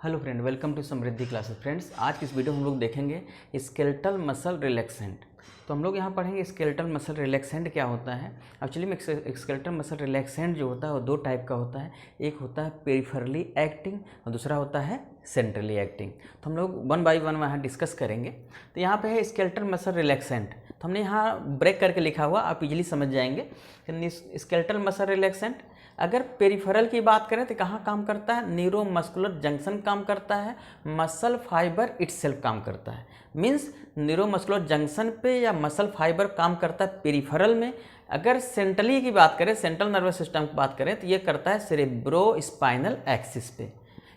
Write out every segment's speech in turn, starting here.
Hello friend, welcome to Samriddhi classes. Friends, आज की इस वीडियो में हम लोग देखेंगे स्केलेटल मसल रिलैक्सेंट। तो हम लोग यहाँ पढ़ेंगे स्केलेटल मसल रिलैक्सेंट क्या होता है। एक्चुअली में स्केलेटल मसल रिलैक्सेंट जो होता है वो दो टाइप का होता है। एक होता है पेरिफेरली एक्टिंग और दूसरा होता है सेंट्रली एक्टिंग। तो हम लोग वन बाय वन वहाँ डिस्कस करेंगे। तो यहाँ पे है स्केलेटल मसल रिलैक्सेंट, तो हमने यहाँ ब्रेक करके लिखा हुआ, आप इजीली समझ जाएंगे। स्केलेटल मसल रिलैक्सेंट अगर पेरिफेरल की बात करें तो कहाँ काम करता है, न्यूरोमस्कुलर जंक्शन काम करता है, मसल फाइबर इटसेल्फ काम करता है। मींस न्यूरोमस्कुलर जंक्शन पे या मसल फाइबर काम करता है पेरिफेरल में। अगर सेंट्रली की बात करें, सेंट्रल नर्वस सिस्टम की बात करें, तो ये करता है सेरेब्रो स्पाइनल एक्सिस पे।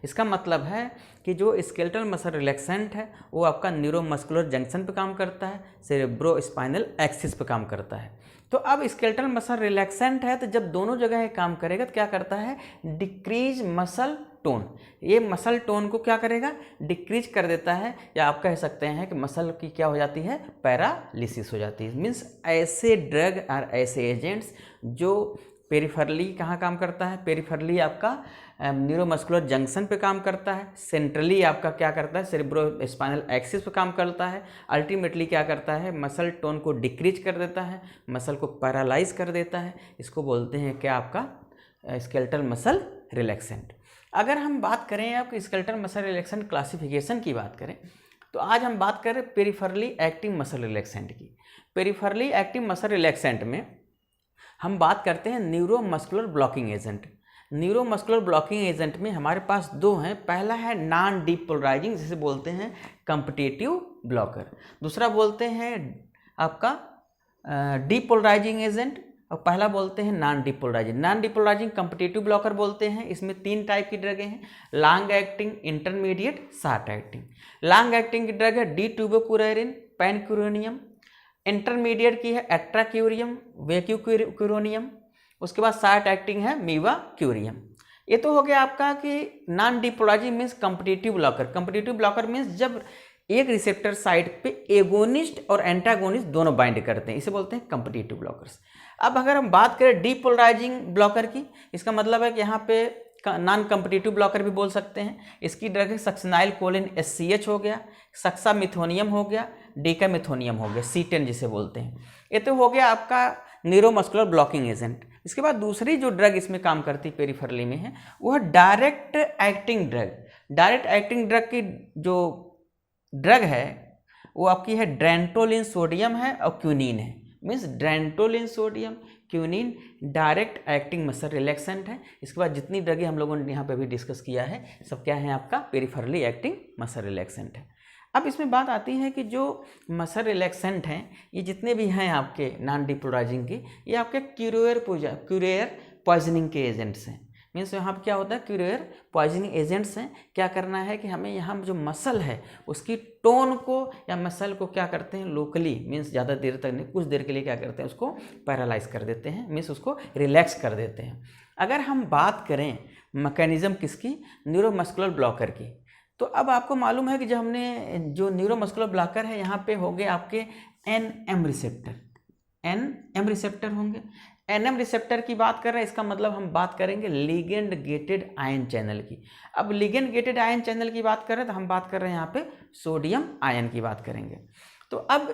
इसका मतलब है कि जो स्केलेटल मसल रिलैक्सेंट है वो आपका न्यूरोमस्कुलर जंक्शन पे काम करता है, सेरेब्रो स्पाइनल एक्सिस पे काम करता है। तो अब स्केलेटल मसल रिलैक्सेंट है तो जब दोनों जगह ये काम करेगा तो क्या करता है, डिक्रीज मसल टोन। ये मसल टोन को क्या करेगा, डिक्रीज कर देता है, या आप कह सकते हैं कि मसल की क्या हो जाती है, पैरालिसिस हो जाती है। मीन्स ऐसे ड्रग और ऐसे एजेंट्स जो पेरिफेरली कहाँ काम करता है, पेरिफेरली आपका न्यूरोमस्कुलर जंक्शन पे काम करता है, सेंट्रली आपका क्या करता है, सेरेब्रो स्पाइनल एक्सिस पे काम करता है, अल्टीमेटली क्या करता है, मसल टोन को डिक्रीज कर देता है, मसल को पैरालाइज कर देता है। इसको बोलते हैं क्या, आपका स्केलेटल मसल रिलैक्सेंट। अगर हम बात करें आपके स्केलेटल मसल रिलैक्सेंट क्लासिफिकेशन की बात करें, तो आज हम बात करें पेरिफेरली एक्टिंग मसल रिलैक्सेंट की। पेरिफेरली एक्टिंग मसल रिलैक्सेंट में हम बात करते हैं neuromuscular blocking agent. Neuromuscular blocking agent में हमारे पास दो हैं। पहला है नॉन डीपोलराइजिंग, जिसे बोलते हैं कॉम्पिटिटिव ब्लॉकर। दूसरा बोलते हैं आपका डीपोलराइजिंग एजेंट, और पहला बोलते हैं non depolarizing. Non depolarizing competitive blocker बोलते हैं। इसमें तीन टाइप की ड्रगें हैं, long acting, intermediate, short acting. Long acting की ड्रग है डी ट्यूबोक्यूरेरिन, पैनक्यूरेनियम। इंटरमीडिएट की है एट्राक्यूरियम, वेक्यूक्यूरोनियम। उसके बाद शॉर्ट एक्टिंग है मीवाक्यूरियम। ये तो हो गया आपका कि non depolarizing means competitive blocker. Competitive blocker means जब एक रिसेप्टर साइट पे एगोनिस्ट और एंटागोनिस्ट दोनों बाइंड करते हैं, इसे बोलते हैं कॉम्पिटिटिव ब्लॉकर्स। अब अगर हम बात करें डीपोलराइजिंग ब्लॉकर की, इसका मतलब है कि यहाँ पे नॉन कॉम्पिटिटिव ब्लॉकर भी बोल सकते हैं। इसकी ड्रग है सक्सिनाइल कोलिन SCH हो गया, सक्सामिथोनियम हो गया, डेकामिथोनियम हो गया, C10 जिसे बोलते हैं। ये तो हो गया आपका न्यूरोमस्कुलर ब्लॉकिंग एजेंट। इसके बाद दूसरी जो ड्रग इसमें काम करती पेरिफेरली में है वो है direct acting drug. Direct acting drug की जो ड्रग है वो आपकी है ड्रेंटोलिन सोडियम है और क्यूनिन है। Means dantrolene sodium quinine direct acting muscle relaxant है। इसके बाद जितनी ड्रगें हम लोगों ने यहाँ पे भी डिस्कस किया है सब क्या है, आपका पेरिफेरली एक्टिंग मसल रिलैक्सेंट है। अब इसमें बात आती है कि जो मसल रिलैक्सेंट हैं ये जितने भी हैं आपके नॉन डीपोलराइजिंग के, ये आपके क्यूरियर पॉइजनिंग के एजेंट्स हैं। मीन्स यहाँ पर क्या होता है, क्यूरियर पॉइजनिंग एजेंट्स हैं। क्या करना है कि हमें यहाँ जो मसल है उसकी टोन को या मसल को क्या करते हैं, लोकली मीन्स ज़्यादा देर तक नहीं, कुछ देर के लिए क्या करते हैं, उसको पैरालाइज कर देते हैं, मीन्स उसको रिलैक्स कर देते हैं। अगर हम बात करें मैकेनिज्म किसकी, न्यूरोमस्कुलर ब्लॉकर की, तो अब आपको मालूम है कि जब हमने जो न्यूरोमस्कुलर ब्लॉकर है यहाँ पे हो गए आपके NM रिसेप्टर, NM रिसेप्टर होंगे। NM रिसेप्टर की बात कर रहे हैं, इसका मतलब हम बात करेंगे लिगेंड गेटेड आयन चैनल की। अब लिगेंड गेटेड आयन चैनल की बात कर रहे हैं तो हम बात कर रहे हैं यहाँ पे सोडियम आयन की बात करेंगे। तो अब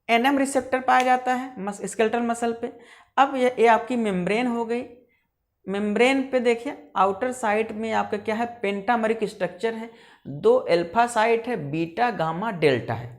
NM रिसेप्टर पाया जाता है स्केलेटल मसल पे। अब ये आपकी मेम्ब्रेन हो गई। मेम्ब्रेन पे देखिए आउटर साइड में आपका क्या है, पेंटामरिक स्ट्रक्चर है, 2 अल्फा साइट है, बीटा गामा डेल्टा है।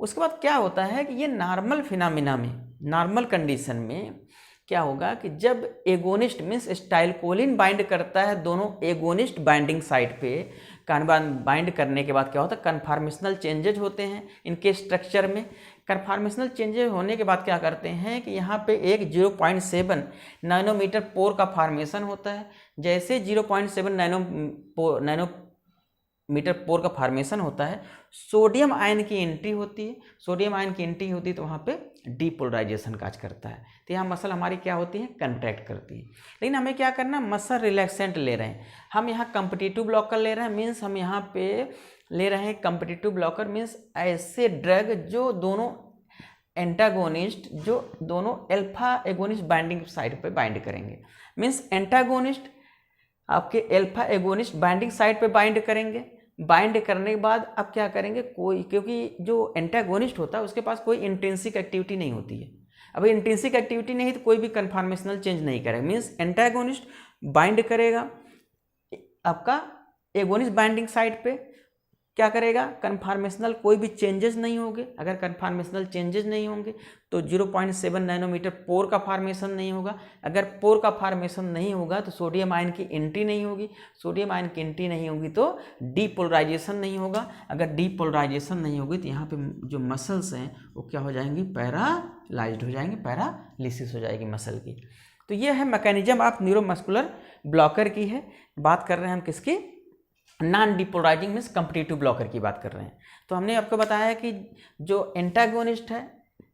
उसके बाद क्या होता है कि ये नॉर्मल फिनोमिना में, नॉर्मल कंडीशन में क्या होगा कि जब एगोनिस्ट मीन्स स्टाइलकोलिन बाइंड करता है दोनों एगोनिस्ट बाइंडिंग साइट पे, बाइंड करने के बाद क्या होता है, कन्फॉर्मेशनल चेंजेज होते हैं इनके स्ट्रक्चर में। कन्फॉर्मेशनल चेंजेज होने के बाद क्या करते हैं कि यहाँ पे एक 0.7 नैनोमीटर पोर का फॉर्मेशन होता है। जैसे 0.7 नैनोमीटर पोर का फॉर्मेशन होता है, सोडियम आयन की एंट्री होती है। सोडियम आयन की एंट्री होती है तो वहाँ पे डीपोलराइजेशन काज करता है। तो यहाँ मसल हमारी क्या होती है, कंट्रैक्ट करती है। लेकिन हमें क्या करना, मसल रिलैक्सेंट ले रहे हैं हम, यहाँ कॉम्पिटिटिव ब्लॉकर ले रहे हैं। मीन्स हम यहाँ पे ले रहे हैं कॉम्पिटिटिव ब्लॉकर, मीन्स ऐसे ड्रग जो दोनों एंटागोनिस्ट, जो दोनों अल्फा एगोनिस्ट बाइंडिंग साइड पे बाइंड करेंगे। मीन्स एंटागोनिस्ट आपके एल्फा एगोनिस्ट बाइंडिंग साइट पे बाइंड करेंगे। बाइंड करने के बाद अब क्या करेंगे, कोई, क्योंकि जो एंटागोनिस्ट होता है उसके पास कोई इंट्रिंसिक एक्टिविटी नहीं होती है। अब इंट्रिंसिक एक्टिविटी नहीं तो कोई भी कन्फॉर्मेशनल चेंज नहीं करेगा। मीन्स एंटागोनिस्ट बाइंड करेगा आपका एगोनिस्ट बाइंडिंग साइट पे, क्या करेगा, कन्फॉर्मेशनल कोई भी चेंजेस नहीं होंगे। अगर कन्फॉर्मेशनल चेंजेस नहीं होंगे तो 0.7 नैनोमीटर पोर का फॉर्मेशन नहीं होगा। अगर पोर का फॉर्मेशन नहीं होगा तो सोडियम आयन की एंट्री नहीं होगी। सोडियम आयन की एंट्री नहीं होगी तो डीपोलराइजेशन नहीं होगा। अगर डीपोलराइजेशन नहीं होगी तो यहाँ पे जो मसल्स हैं वो क्या हो जाएंगी, पैरालाइज्ड हो जाएंगे, पैरालिसिस हो जाएगी मसल की। तो ये है मैकेनिज्म ऑफ न्यूरोमस्कुलर ब्लॉकर की है। बात कर रहे हैं हम किसकी, non depolarising means competitive blocker की बात कर रहे हैं। तो हमने आपको बताया कि जो एंटागोनिस्ट है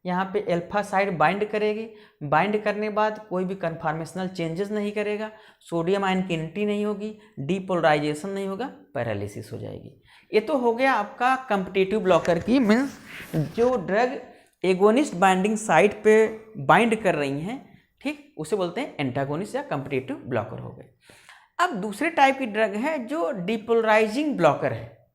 यहाँ पे अल्फा साइड बाइंड करेगी, बाइंड करने के बाद कोई भी कन्फॉर्मेशनल चेंजेस नहीं करेगा, सोडियम आयन की एंट्री नहीं होगी, डीपोलराइजेशन नहीं होगा, पैरालिसिस हो जाएगी। ये तो हो गया आपका कम्पिटिटिव ब्लॉकर की, मीन्स जो ड्रग एगोनिस्ट बाइंडिंग साइट पे बाइंड कर रही हैं, ठीक, उसे बोलते हैं एंटागोनिस्ट या कम्पिटिटिव ब्लॉकर हो गए। अब दूसरे टाइप की ड्रग है जो डिपोलराइजिंग ब्लॉकर है,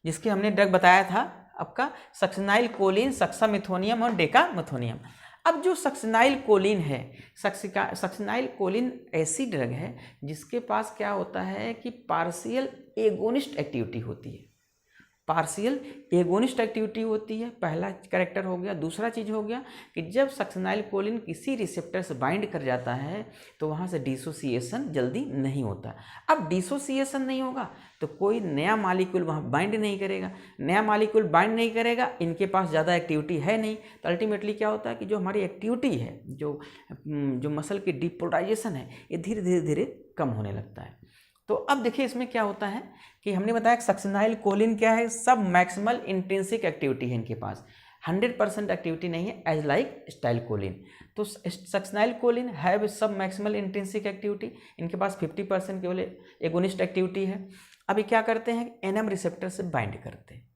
जिसकी हमने ड्रग बताया था आपका सक्सिनाइल कोलिन, सक्सामिथोनियम और डेकामिथोनियम। अब जो सक्सिनाइल कोलिन है, सक्सिनाइल कोलिन ऐसी ड्रग है जिसके पास क्या होता है कि पार्शियल एगोनिस्ट एक्टिविटी होती है। पार्शियल एगोनिस्ट एक्टिविटी होती है, पहला कैरेक्टर हो गया। दूसरा चीज़ हो गया कि जब सक्सिनाइल कोलिन किसी रिसेप्टर से बाइंड कर जाता है तो वहाँ से डिसोसिएशन जल्दी नहीं होता। अब डिसोसिएशन नहीं होगा तो कोई नया मॉलिक्यूल वहाँ बाइंड नहीं करेगा। नया मॉलिक्यूल बाइंड नहीं करेगा, इनके पास ज़्यादा एक्टिविटी है नहीं, तो अल्टीमेटली क्या होता है कि जो हमारी एक्टिविटी है, जो मसल की डिपोलराइजेशन है, ये धीरे धीरे कम होने लगता है। तो अब देखिए इसमें क्या होता है कि हमने बताया सक्सिनाइल कोलिन क्या है, सब मैक्सिमल इंट्रिंसिक एक्टिविटी है इनके पास, 100% एक्टिविटी नहीं है एज लाइक स्टाइल कोलिन। तो सक्सिनाइल कोलिन हैव सब मैक्सिमल इंट्रिंसिक एक्टिविटी, इनके पास 50% केवल एगोनिस्ट एक्टिविटी है। अभी क्या करते हैं, एनएम रिसेप्टर से बाइंड करते हैं।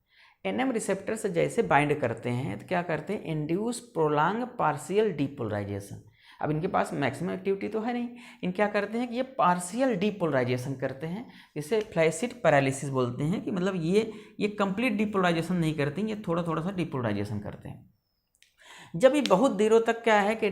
एनएम रिसेप्टर से जैसे बाइंड करते हैं तो क्या करते हैं, इंड्यूस प्रोलॉन्ग पार्शियल डीपोलराइजेशन। अब इनके पास मैक्सिमम एक्टिविटी तो है नहीं, इन क्या करते हैं कि ये पार्शियल डीपोलराइजेशन करते हैं, जिसे फ्लैसिड पैरालिसिस बोलते हैं, कि मतलब ये कंप्लीट डीपोलराइजेशन नहीं करते, ये थोड़ा थोड़ा सा डीपोलराइजेशन करते हैं। जब ये बहुत देरों तक क्या है कि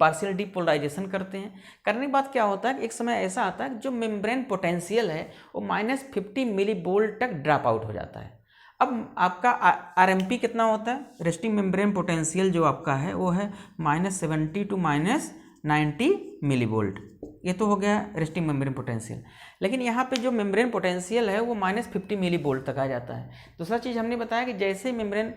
पार्शियल डीपोलराइजेशन करते हैं, करने के बाद क्या होता है कि एक समय ऐसा आता है जो मेम्ब्रेन पोटेंशियल है वो -50 मिली वोल्ट तक ड्रॉप आउट हो जाता है। अब आपका आरएमपी कितना होता है, रेस्टिंग मेम्ब्रेन पोटेंशियल जो आपका है वो है -70 टू -90 मिली वोल्ट। ये तो हो गया रेस्टिंग मेम्ब्रेन पोटेंशियल। लेकिन यहाँ पे जो मेम्ब्रेन पोटेंशियल है वो -50 मिली वोल्ट तक आ जाता है। दूसरा चीज़ हमने बताया कि जैसे मेम्ब्रेन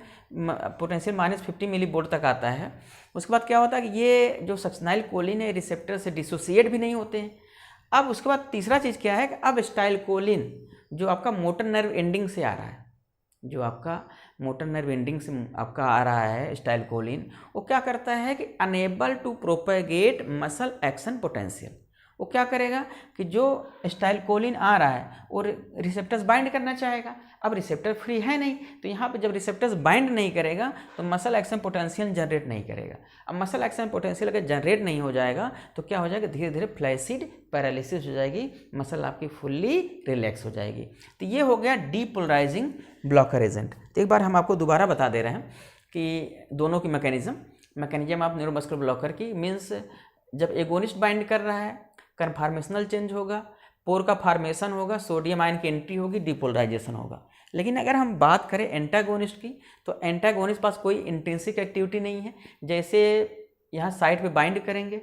पोटेंशियल -50 मिली वोल्ट तक आता है, उसके बाद क्या होता है कि ये जो सक्सिनाइल कोलिन है रिसेप्टर से डिसोसिएट भी नहीं होते हैं। अब उसके बाद तीसरा चीज़ क्या है कि अब स्टाइल कोलिन जो आपका मोटर नर्व एंडिंग से आ रहा है, जो आपका मोटर नर्व एंडिंग से आपका आ रहा है स्टाइल कोलिन, वो क्या करता है कि enable to propagate muscle action potential. वो क्या करेगा कि जो स्टाइल कोलिन आ रहा है और रिसेप्टर्स बाइंड करना चाहेगा, अब रिसेप्टर फ्री है नहीं, तो यहाँ पे जब रिसेप्टर्स बाइंड नहीं करेगा तो मसल एक्शन पोटेंशियल जनरेट नहीं करेगा। अब मसल एक्शन पोटेंशियल अगर जनरेट नहीं हो जाएगा तो क्या हो जाएगा, धीरे धीरे फ्लैसिड पैरालिसिस हो जाएगी, मसल आपकी फुल्ली रिलैक्स हो जाएगी। तो ये हो गया डीपोलराइजिंग ब्लॉकर एजेंट। तो एक बार हम आपको दोबारा बता दे रहे हैं कि दोनों की मैकेनिज्म ऑफ न्यूरोमस्कुलर ब्लॉकर की, मीन्स जब एगोनिस्ट बाइंड कर रहा है कन्फॉर्मेशनल चेंज होगा, पोर का फॉर्मेशन होगा, सोडियम आयन की एंट्री होगी, डिपोलराइजेशन होगा। लेकिन अगर हम बात करें एंटागोनिस्ट की तो एंटागोनिस्ट पास कोई इंट्रिंसिक एक्टिविटी नहीं है। जैसे यहाँ साइड पे बाइंड करेंगे,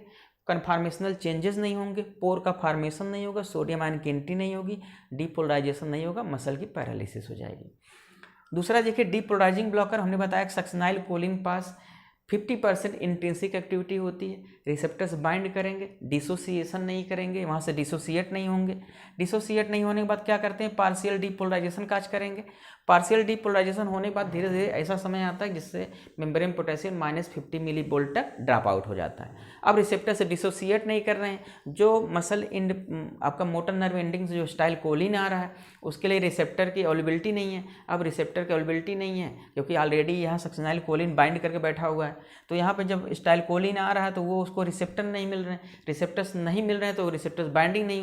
कन्फॉर्मेशनल चेंजेस नहीं होंगे, पोर का फॉर्मेशन नहीं होगा, सोडियम आयन की एंट्री नहीं होगी, डिपोलराइजेशन नहीं होगा, मसल की पैरालिसिस हो जाएगी। दूसरा देखिए डीपोलराइजिंग ब्लॉकर, हमने बताया सक्सिनाइल कोलिन पास 50% इंट्रिंसिक एक्टिविटी होती है, रिसेप्टर्स बाइंड करेंगे, डिसोसिएशन नहीं करेंगे, वहाँ से डिसोसिएट नहीं होंगे। डिसोसिएट नहीं होने के बाद क्या करते हैं, पार्शियल डीपोलराइजेशन काज करेंगे। पार्शियल डीपोलराइजेशन होने के बाद धीरे धीरे ऐसा समय आता है जिससे मेम्ब्रेन पोटेंशियल -50 मिली वोल्ट तक ड्रॉप आउट हो जाता है। अब रिसेप्टर से डिसोसिएट नहीं कर रहे हैं, जो मसल आपका मोटर नर्व एंडिंग से जो स्टाइल कोलिन आ रहा है उसके लिए रिसेप्टर की अवेलेबिलिटी नहीं है। अब रिसेप्टर की अवेलेबिलिटी नहीं है क्योंकि ऑलरेडी यहाँ सक्सेनाइल कोलिन बाइंड करके बैठा हुआ है, तो यहाँ पे जब स्टाइल कोलिन आ रहा है तो वो उसको रिसेप्टर नहीं मिल रहे हैं, रिसेप्टर्स नहीं मिल रहे हैं तो रिसेप्टर्स बाइंडिंग नहीं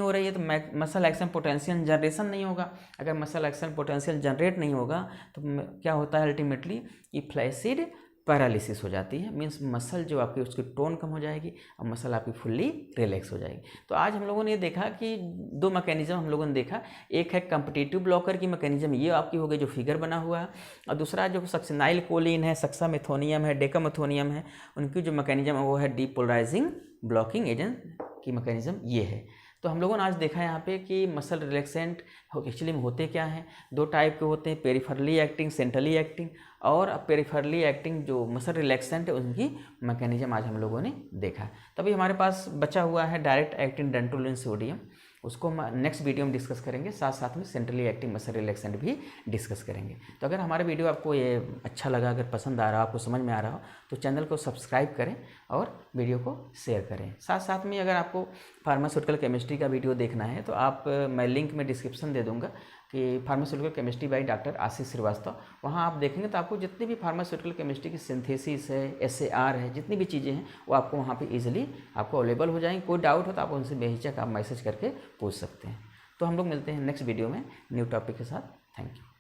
हो रही है तो मसल एक्शन पोटेंशियल जनरेशन नहीं होगा। अगर मसल एक्शन पोटेंशियल जनरेट नहीं होगा तो क्या होता है अल्टीमेटली कि फ्लैसिड पैरालिसिस हो जाती है, मीन्स मसल जो आपकी उसकी टोन कम हो जाएगी और मसल आपकी फुल्ली रिलैक्स हो जाएगी। तो आज हम लोगों ने देखा कि दो मैकेनिज्म हम लोगों ने देखा, एक है कॉम्पिटिटिव ब्लॉकर की मैकेनिज्म, ये आपकी हो गई जो फिगर बना हुआ है, और दूसरा जो सक्सेनाइल कोलिन है, सक्सामेथोनियम है, डेकामेथोनियम है, उनकी जो मैकेनिज्म है वो है डीपोलराइजिंग ब्लॉकिंग एजेंट की मैकेनिज्म ये है। तो हम लोगों ने आज देखा यहाँ पे कि मसल रिलैक्सेंट एक्चुअली में होते क्या हैं, दो टाइप के होते हैं, पेरिफेरली एक्टिंग, सेंट्रली एक्टिंग, और पेरिफेरली एक्टिंग जो मसल रिलैक्सेंट है उनकी मैकेनिज्म आज हम लोगों ने देखा। तभी हमारे पास बचा हुआ है डायरेक्ट एक्टिंग डेंटोलिन सोडियम, उसको हम नेक्स्ट वीडियो में डिस्कस करेंगे, साथ साथ में सेंट्रली एक्टिंग मसल रिलैक्सेंट भी डिस्कस करेंगे। तो अगर हमारा वीडियो आपको ये अच्छा लगा, अगर पसंद आ रहा हो, आपको समझ में आ रहा हो, तो चैनल को सब्सक्राइब करें और वीडियो को शेयर करें। साथ साथ में अगर आपको फार्मास्यूटिकल केमिस्ट्री का वीडियो देखना है तो आप मैं लिंक में डिस्क्रिप्शन दे दूँगा कि फार्मास्यूटिकल केमिस्ट्री बाय डॉक्टर आशीष श्रीवास्तव, वहाँ आप देखेंगे तो आपको जितनी भी फार्मास्यूटिकल केमिस्ट्री की सिंथेसिस है, SAR है, जितनी भी चीज़ें हैं वो आपको वहाँ पे इजीली आपको अवेलेबल हो जाएंगी। कोई डाउट हो तो आप उनसे बेहिचक आप मैसेज करके पूछ सकते हैं। तो हम लोग मिलते हैं नेक्स्ट वीडियो में न्यू टॉपिक के साथ। Thank you.